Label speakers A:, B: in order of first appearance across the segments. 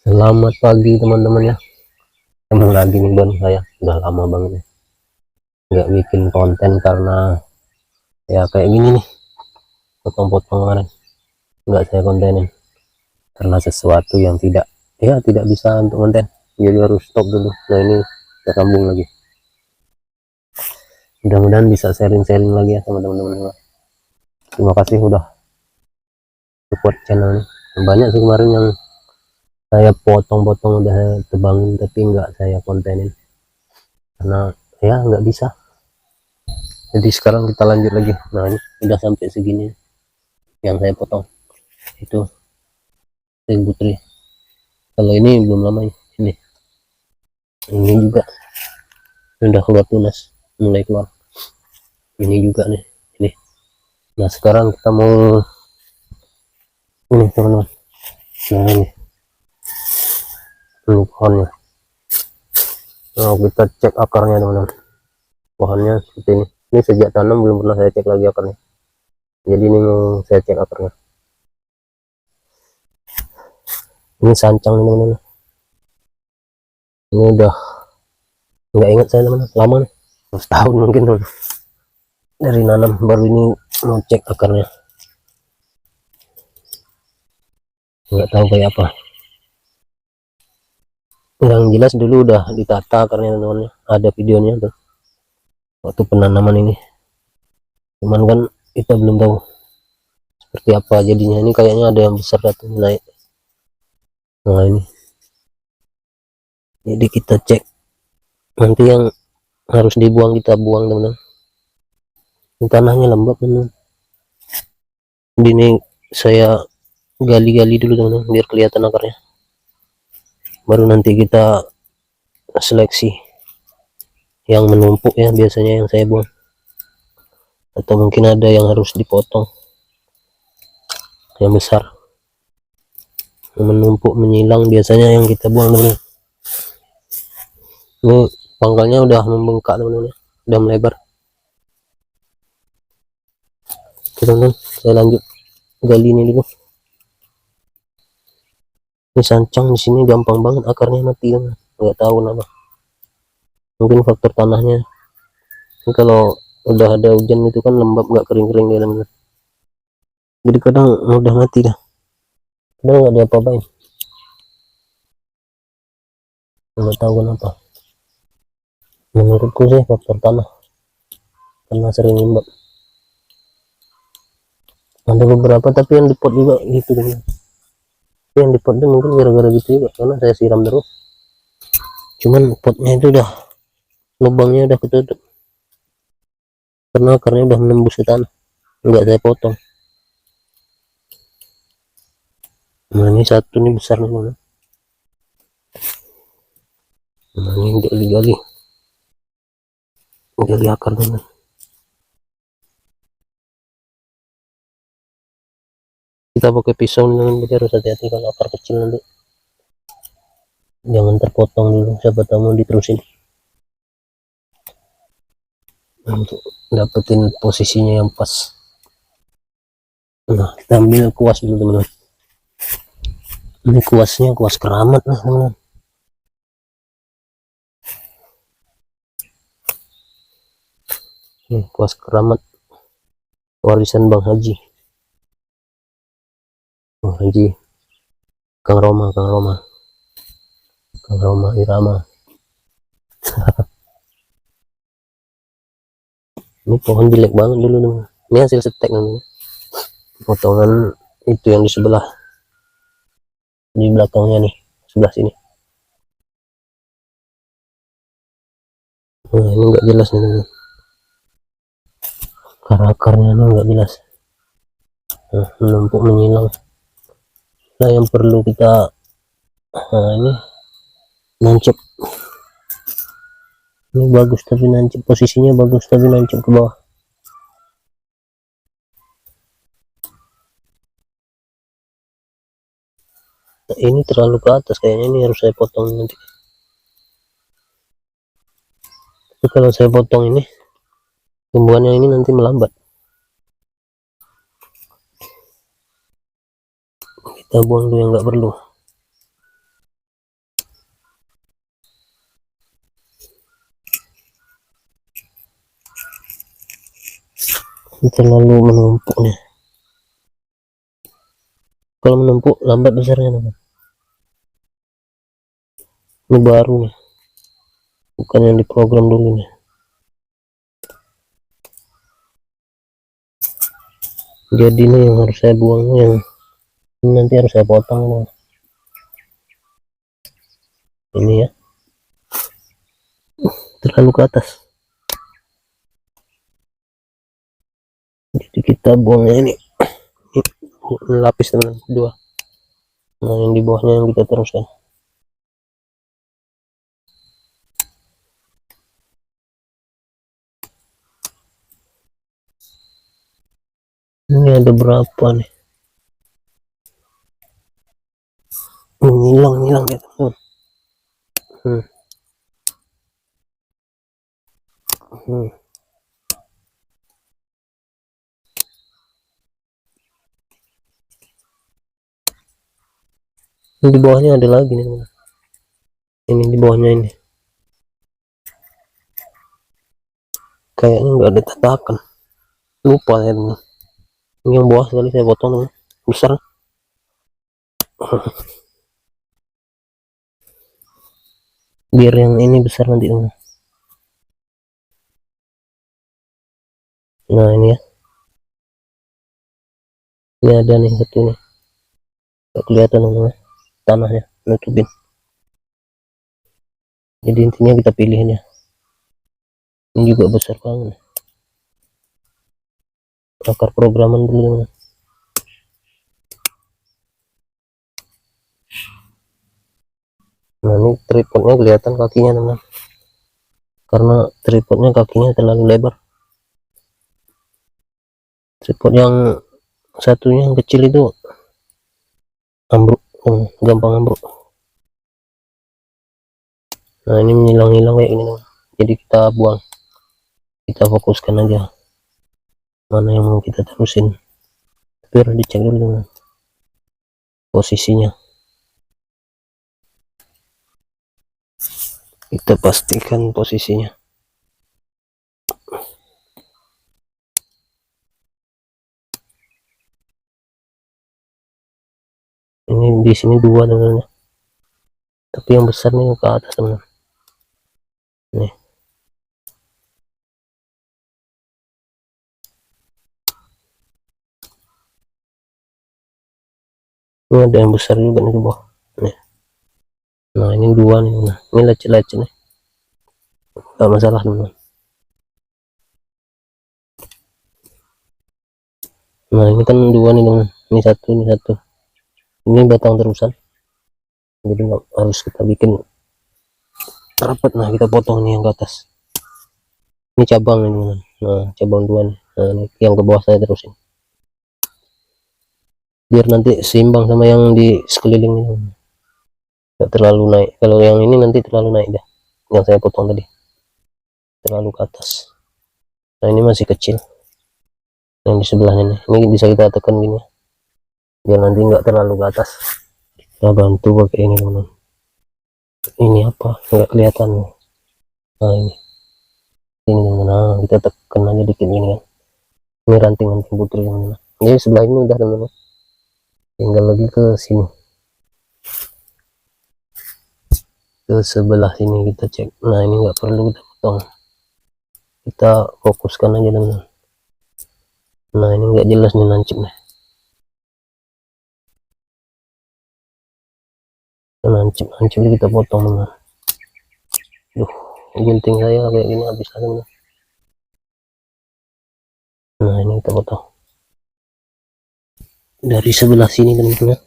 A: Selamat pagi teman-teman ya. Kembali lagi nih Bang, saya udah lama banget ya nggak bikin konten karena ya kayak gini nih, potong-potong kemarin nggak saya kontenin karena sesuatu yang tidak bisa untuk konten, jadi harus stop dulu. Nah ini kita sambung lagi, mudah-mudahan bisa sharing-sharing lagi ya sama teman-teman. Terima kasih udah support channel ini. Banyak sih kemarin yang saya potong-potong udah saya tebangin tapi nggak saya kontenin karena ya nggak bisa. Jadi sekarang kita lanjut lagi. Nah ini udah sampai segini yang saya potong, itu Ting Putri. Kalau ini belum lama ini juga sudah keluar tunas, mulai keluar ini juga nih ini. Nah sekarang kita mau ini teman-teman, nah ini pohonnya. Nah kita cek akarnya teman-teman, pohonnya seperti ini sejak tanam belum pernah saya cek lagi akarnya, jadi ini mau saya cek akarnya. Ini sancang nih teman-teman, ini udah nggak ingat saya teman-teman, lama nih, setahun mungkin teman, dari nanam. Baru ini mau cek akarnya, nggak tahu kayak apa. Yang jelas dulu udah ditata akarnya teman-teman, ada videonya tuh waktu penanaman ini, cuman kan kita belum tahu seperti apa jadinya. Ini kayaknya ada yang besar tuh naik. Nah ini jadi kita cek, nanti yang harus dibuang kita buang teman-teman. Ini tanahnya lembab teman-teman, jadi ini saya gali-gali dulu teman-teman biar kelihatan akarnya, baru nanti kita seleksi yang menumpuk ya, biasanya yang saya buang, atau mungkin ada yang harus dipotong yang besar, yang menumpuk menyilang biasanya yang kita buang teman-teman. Ini pangkalnya udah membengkak teman-teman, udah melebar. Oke teman-teman, saya lanjut gali ini dulu. Ini sancang di sini gampang banget akarnya mati teman, nggak tahu kenapa, mungkin faktor tanahnya. Ini kalau udah ada hujan itu kan lembab, nggak kering-kering dia teman-teman, jadi kadang udah mati dah, kadang nggak ada apa-apain, nggak tahu kenapa. Menurutku sih faktor tanah, karena sering lembab. Ada beberapa tapi yang di pot juga gitu teman, yang di pot itu mungkin gara-gara gitu juga, karena saya siram terus, cuman potnya itu udah lubangnya udah ketutup karena akarnya udah menembus ke tanah, nggak saya potong. Nah ini satu nih besar nih teman, nah ini gali-gali akar teman. Kita pakai pisau dengan tapi harus hati-hati kalau akar kecil, nanti jangan terpotong dulu, siapa tahu mau diterusin untuk dapetin posisinya yang pas. Nah kita ambil kuas dulu teman-teman, ini kuasnya kuas keramat lah teman-teman. Ini kuas keramat warisan Bang Haji, Bang Haji, Kang Roma Irama. Ini pohon jelek banget dulu teman, ini hasil setek namanya, potongan itu yang di sebelah, di belakangnya nih, sebelah sini. Nah ini nggak jelas nih teman, akarnya nggak jelas. Nah, menumpuk menyilang. Nah yang perlu kita, nah ini nancep, ini bagus tapi nancep, posisinya bagus tapi nancep ke bawah. Nah, ini terlalu ke atas kayaknya, ini harus saya potong nanti. Tapi kalau saya potong ini, tumbuhannya ini nanti melambat. Kita buang dulu yang nggak perlu. terlalu menumpuk nih. Kalau menumpuk lambat besarnya teman. Ini baru nih, bukan yang diprogram dulu nih. Jadi ini yang harus saya buang, yang ini nanti harus saya potong nih. Ini ya, terlalu ke atas. Jadi kita buangnya ini lapis teman, dua. Nah yang di bawahnya yang kita teruskan. Ini ada berapa nih? Hilang ya teman. Hmm. Hmm. Ini di bawahnya ada lagi nih teman. Ini di bawahnya ini. Kayaknya nggak ada tatakan. Lupa ya teman. Ini yang bawah sekali saya potong teman. Besar. Biar yang ini besar nanti teman. Nah ini ya. Ini ada nih satu nih. Nggak kelihatan teman. Tanahnya nutupin. Jadi intinya kita pilihin ya. Ini juga besar banget. Akar programan dulu teman. Nah ini tripodnya kelihatan kakinya teman. Karena tripodnya kakinya terlalu lebar. Tripod yang satunya yang kecil itu ambruk, gampang ambruk. Nah ini menghilang-hilang kayak ini teman. Jadi kita buang, kita fokuskan aja mana yang mau kita terusin. Tapi harus dicek dulu teman posisinya, kita pastikan posisinya. Ini di sini dua teman, tapi yang besar nih ke atas teman. Nih ini ada yang besar juga nih di bawah nih. Nah ini dua nih, nah ini lecet-lecet nih, gak masalah teman. Nah ini kan dua nih teman, ini satu, ini satu. Ini batang terusan, jadi nggak harus kita bikin rapat. Nah kita potong nih yang ke atas, ini cabang ini teman. Nah cabang dua nih. Nah ini yang ke bawah saya terusin biar nanti seimbang sama yang di sekeliling ini, nggak terlalu naik. Kalau yang ini nanti terlalu naik dah, yang saya potong tadi terlalu ke atas. Nah ini masih kecil, yang di sebelahnya ini bisa kita tekan gini biar nanti nggak terlalu ke atas. Kita bantu pakai ini teman. Ini apa nggak kelihatan. Nah ini teman. Nah kita tekan aja dikit ini kan, ini ranting-ranting putri teman. Ini sebelah ini udah teman, tinggal lagi ke sini, ke sebelah sini kita cek. Nah ini nggak perlu kita potong, kita fokuskan aja teman. Nah ini nggak jelas nih nancep nih, nancep kita potong teman. Duh gunting saya kayak gini habis teman. Nah ini kita potong dari sebelah sini teman-teman,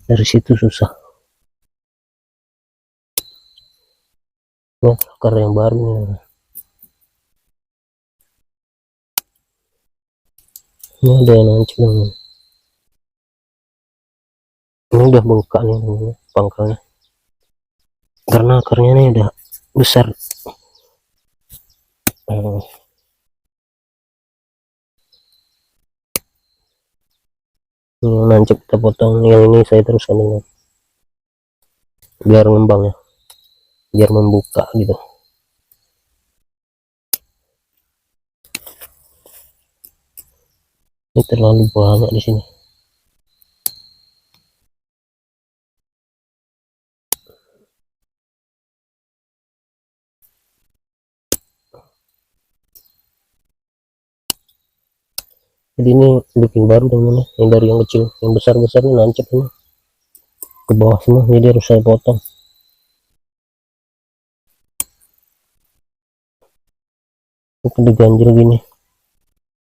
A: dari situ susah. Ini akar yang baru nih. Ini ada yang nancep teman. Ini udah bengkak nih teman, pangkalnya karena akarnya ini udah besar. Ini nancep kita potong, yang ini saya teruskan dulu biar ngembang ya, biar membuka gitu. Ini terlalu banyak di sini. Jadi ini bikin baru teman-teman, yang dari yang kecil, yang besar-besar ini nancep ini ke bawah semua, jadi harus saya potong. Itu diganjil gini,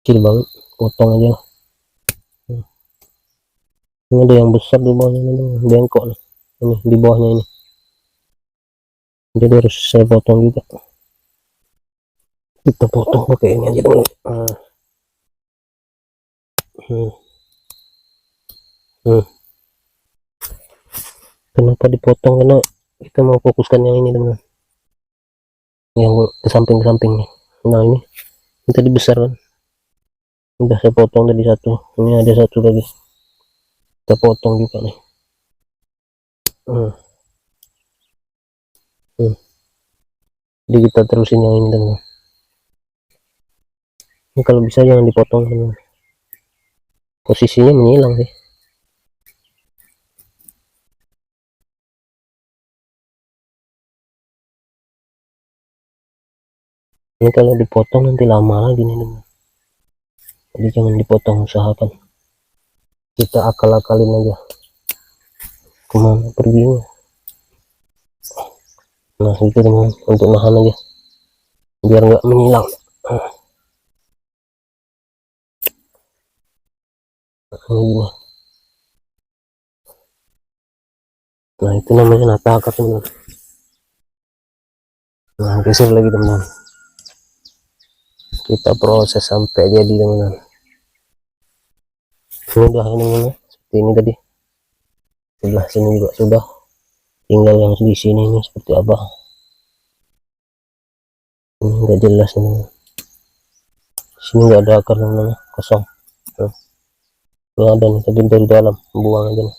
A: kecil banget, potong aja lah. Ini ada yang besar di bawahnya, ini bengkok nih, ini di bawahnya ini, jadi harus saya potong juga. Kita potong pakai ini aja dulu. Kenapa dipotong? Karena kita mau fokuskan yang ini teman, yang ke samping-sampingnya. Nah ini tadi besar kan, udah saya potong tadi satu, ini ada satu lagi kita potong juga nih. Jadi kita terusin yang ini teman. Ini kalau bisa jangan dipotong teman, posisinya menyilang sih. Ini kalau dipotong nanti lama lagi nih teman, jadi jangan dipotong, usahakan kita akal-akalin aja kemana perginya. Nah itu teman, untuk nahan aja biar nggak menyilang. Ini. Nah itu namanya nata akar teman. Nah geser lagi teman, kita proses sampai jadi teman. Ini udah ini seperti ini tadi, sebelah sini juga sudah, tinggal yang di sini ini seperti apa, ini enggak jelas nih, sini enggak ada akar namanya, kosong. Ini ada nih tapi dari dalam, buang aja nih,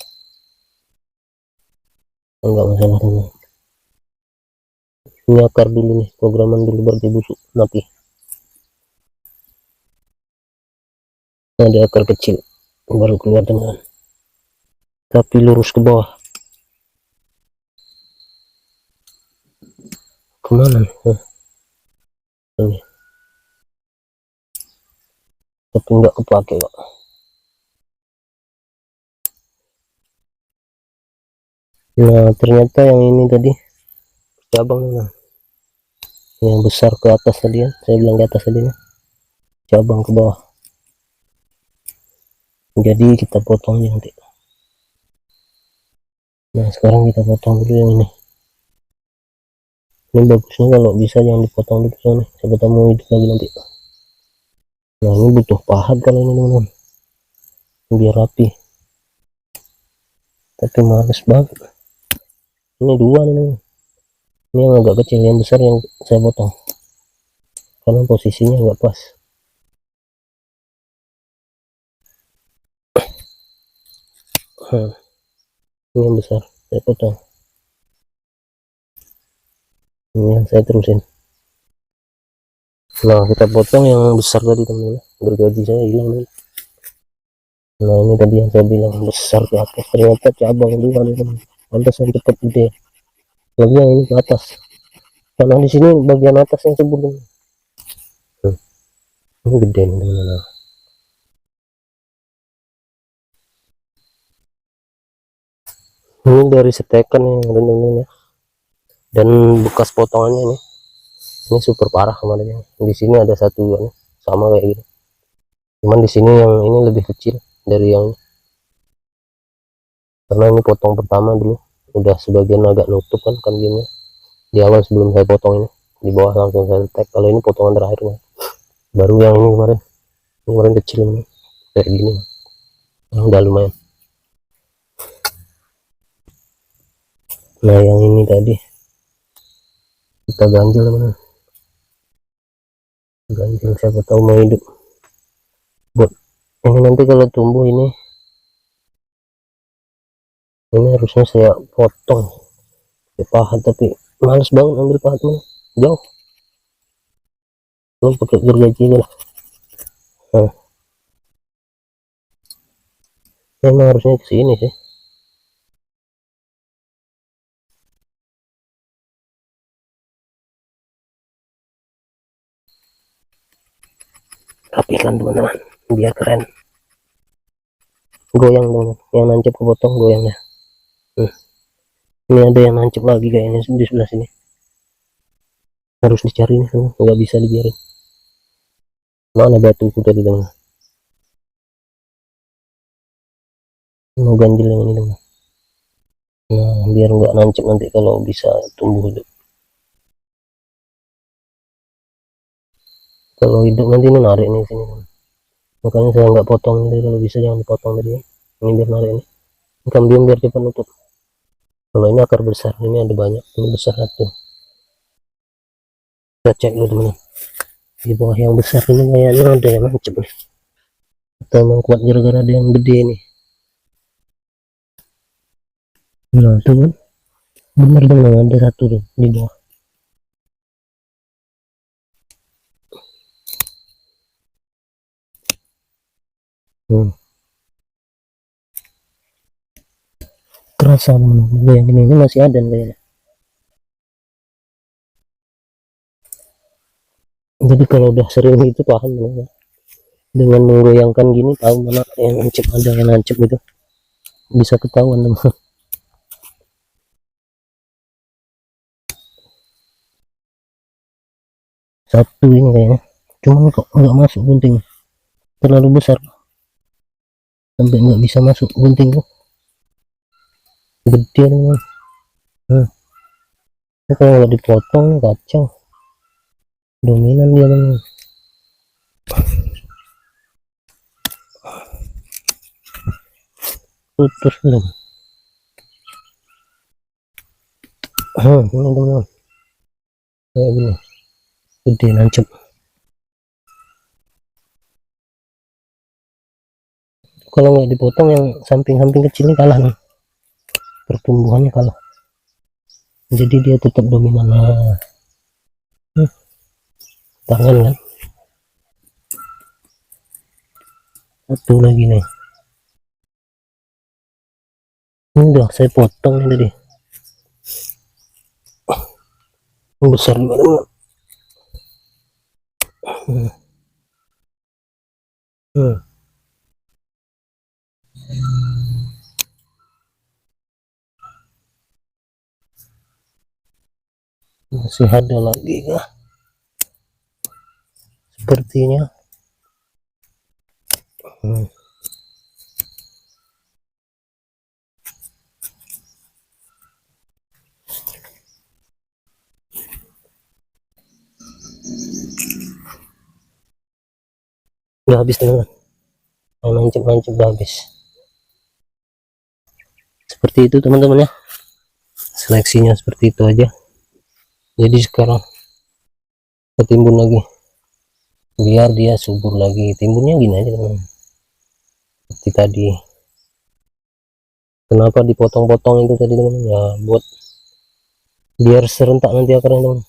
A: enggak masalah teman. Ini akar dulu nih, programan dulu baru busuk mati. Ada akar kecil baru keluar teman, tapi lurus ke bawah. Kemana nih? Ini. Tapi enggak kepake kok. Nah ternyata yang ini tadi cabang teman, yang besar ke atas tadi ya, saya bilang ke atas tadi ya, cabang ke bawah, jadi kita potong nanti. Nah sekarang kita potong dulu yang ini bagusnya kalau bisa jangan dipotong dulu soalnya siapa tahu mau hidup lagi nanti. Nah ini butuh pahat kalau ini teman-teman, biar rapi, tapi males banget. Ini dua nih teman, ini yang agak kecil, yang besar yang saya potong karena posisinya nggak pas. Ini yang besar saya potong, ini yang saya terusin. Nah kita potong yang besar tadi teman-teman, gergaji saya hilang nih. Nah ini tadi yang saya bilang besar ke atas, ternyata cabang dua nih teman, pantesan cepat gede. Lagi yang ini ke atas, karena di sini bagian atas yang subur teman. Ini gede nih teman-teman. Ini dari setekan yang teman-teman ya, dan bekas potongannya ini super parah kemarin. Di sini ada satu nih, sama kayak gini, cuman di sini yang ini lebih kecil dari yang ini. Karena ini potong pertama dulu, udah sebagian agak nutup kan kandinya di awal sebelum saya potong, ini di bawah langsung saya tek. Kalau ini potongan terakhir kan, baru yang ini kemarin kecil ini kayak gini, udah lumayan. Nah yang ini tadi kita ganjil teman, ganjil siapa tahu mau hidup buat ini nanti kalau tumbuh. Ini harusnya saya potong ke pahat, tapi males banget ambil pahatnya jauh, belum pakai gergaji aja lah. Nah memang harusnya ke sini sih. Rapikan teman-teman biar keren. Goyang teman, yang nancep ke potong goyangnya. Ini ada yang nancep lagi kayaknya di sebelah sini, harus dicari nih teman, nggak bisa dibiarin. Mana batuku tadi teman, mau ganjil yang ini teman. Nah biar nggak nancep nanti kalau bisa tumbuh hidup. Kalau hidup nanti ini narik nih sini teman. Makanya saya nggak potong ini, kalau bisa jangan dipotong tadi ya. Ini biar narik ini, kambium biar cepat nutup. Kalau ini akar besar, ini ada banyak, ini besar satu. Kita cek dulu teman, di bawah yang besar ini kayaknya ada yang nancep nih, atau emang kuat gara-gara ada yang gede nih. Nah itu kan bener teman, ada satu tuh di bawah. Kerasa teman, yang ini masih ada kayaknya. Jadi kalau udah sering itu paham teman, dengan menggoyangkan gini tahu mana yang nancep, ada yang nancep gitu bisa ketahuan teman. Satu ini kayaknya, cuman kok nggak masuk gunting, terlalu besar sampai nggak bisa masuk gunting tuh, gede teman. Ini kalau nggak dipotong kacau, dominan dia teman. Putus belum. Ini teman, kayak gini gede nancep. Kalau nggak dipotong yang samping-samping kecil ini kalah nih, pertumbuhannya kalah, jadi dia tetap dominan. Nah tangan kan satu lagi nih, ini udah saya potong nih tadi, besar juga teman. Masih ada lagi kah sepertinya. Udah habis teman, yang nancep-nancep udah habis. Seperti itu teman-teman ya, seleksinya seperti itu aja. Jadi sekarang kita timbun lagi biar dia subur lagi. Timbunnya gini aja teman, seperti tadi. Kenapa dipotong-potong itu tadi teman, ya buat biar serentak nanti akarnya teman,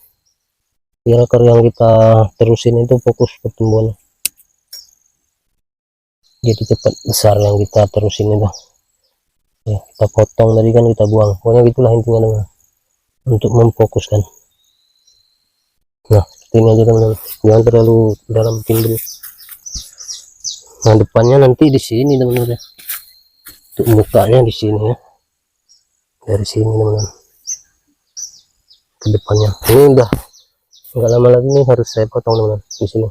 A: biar akar yang kita terusin itu fokus pertumbuhan, jadi cepat besar yang kita terusin itu ya. Kita potong tadi kan kita buang, pokoknya gitulah intinya teman, untuk memfokuskan. Nah seperti ini aja teman, jangan terlalu dalam timbun. Nah depannya nanti di sini teman-teman, untuk mukanya di sini ya, dari sini teman-teman ke depannya. Ini udah nggak lama lagi nih harus saya potong teman-teman di sini,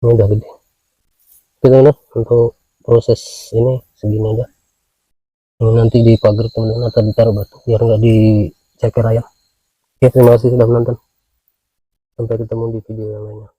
A: ini udah gede. Oke teman-teman, untuk proses ini segini aja. Ini nanti dipagar teman-teman atau ditaruh batu biar nggak diceker ayam. Oke terima kasih sudah menonton, sampai ketemu di video yang lainnya.